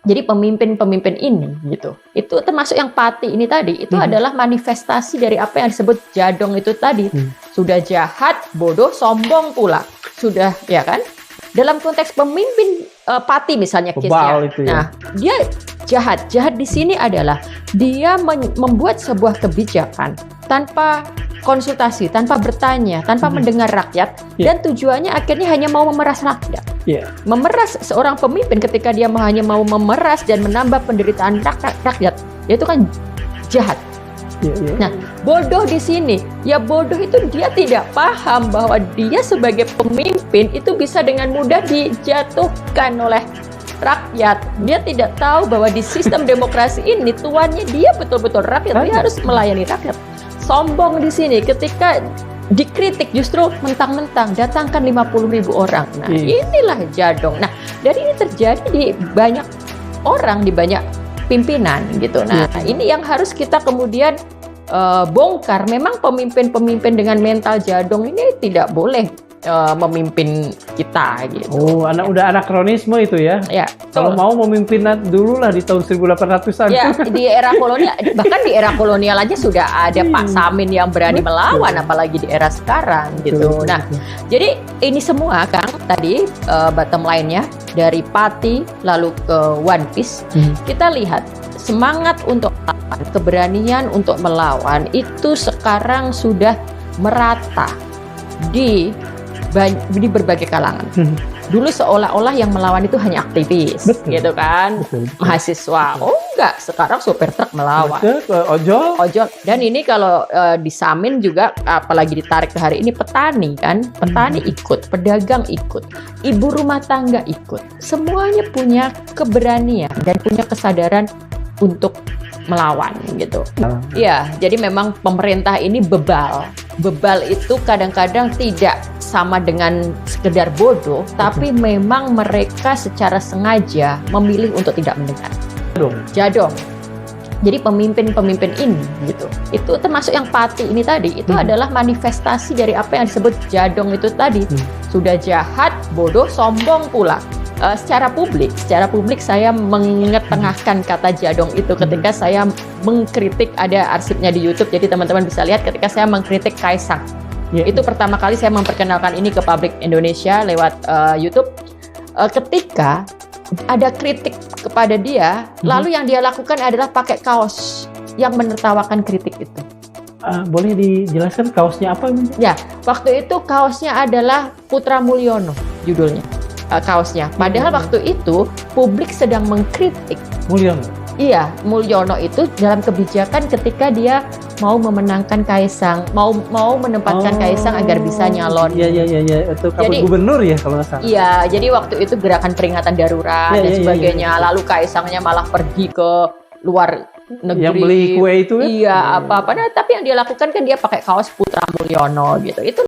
Jadi pemimpin-pemimpin ini gitu, itu termasuk yang Pati ini tadi, itu adalah manifestasi dari apa yang disebut jadong itu tadi. Sudah jahat, bodoh, sombong pula. Sudah, ya kan? Dalam konteks pemimpin Pati misalnya case-nya. Itu ya. Nah, dia jahat. Jahat di sini adalah dia membuat sebuah kebijakan tanpa konsultasi, tanpa bertanya, tanpa mendengar rakyat, dan tujuannya akhirnya hanya mau memeras rakyat. Memeras seorang pemimpin ketika dia hanya mau memeras dan menambah penderitaan rakyat, itu kan jahat. Nah, bodoh di sini, ya bodoh itu dia tidak paham bahwa dia sebagai pemimpin itu bisa dengan mudah dijatuhkan oleh rakyat. Dia tidak tahu bahwa di sistem demokrasi ini tuannya dia betul-betul rakyat, dia harus melayani rakyat. Sombong di sini ketika dikritik justru mentang-mentang datangkan 50.000 orang. Nah, inilah jadong. Nah, dari ini terjadi di banyak orang, di banyak pimpinan gitu. Nah, ini yang harus kita kemudian bongkar. Memang pemimpin-pemimpin dengan mental jadong ini tidak boleh memimpin kita gitu. Udah anakronisme itu ya. Kalau mau memimpin dulu lah di tahun 1800-an. Ya, di era kolonial, bahkan di era kolonial aja sudah ada Pak Samin yang berani melawan, apalagi di era sekarang gitu. Nah, jadi ini semua Kang tadi bottom line-nya dari Pati lalu ke One Piece, kita lihat semangat untuk melawan, keberanian untuk melawan itu sekarang sudah merata di berbagai kalangan. Dulu seolah-olah yang melawan itu hanya aktivis, gitu kan, mahasiswa. Enggak, sekarang sopir truk melawan, ojol. Dan ini kalau disamin juga, apalagi ditarik ke hari ini, petani kan, petani ikut, pedagang ikut, ibu rumah tangga ikut. Semuanya punya keberanian dan punya kesadaran untuk melawan gitu. Iya, jadi memang pemerintah ini bebal. Bebal itu kadang-kadang tidak sama dengan sekedar bodoh, tapi memang mereka secara sengaja memilih untuk tidak mendengar. Jadong. Jadi pemimpin-pemimpin ini gitu, itu termasuk yang Pati ini tadi, itu adalah manifestasi dari apa yang disebut jadong itu tadi. Sudah jahat, bodoh, sombong pula. Secara publik saya mengetengahkan kata jadong itu ketika saya mengkritik, ada arsipnya di YouTube, jadi teman-teman bisa lihat ketika saya mengkritik Kaisang. Itu pertama kali saya memperkenalkan ini ke publik Indonesia lewat YouTube. Ketika ada kritik kepada dia, lalu yang dia lakukan adalah pakai kaos yang menertawakan kritik itu. Boleh dijelaskan kaosnya apa? Ya, waktu itu kaosnya adalah Putra Mulyono judulnya. Kaosnya. Padahal waktu itu publik sedang mengkritik Mulyono. Iya, Mulyono itu dalam kebijakan ketika dia mau memenangkan Kaisang, mau menempatkan Kaisang agar bisa nyalon. Iya. Itu kabut gubernur ya kalau nggak salah. Iya, jadi waktu itu gerakan peringatan darurat dan sebagainya. Lalu Kaisangnya malah pergi ke luar negeri. Yang beli kue itu kan? Iya, apa-apa. Nah, tapi yang dia lakukan kan dia pakai kaos Putra Mulyono gitu. Itu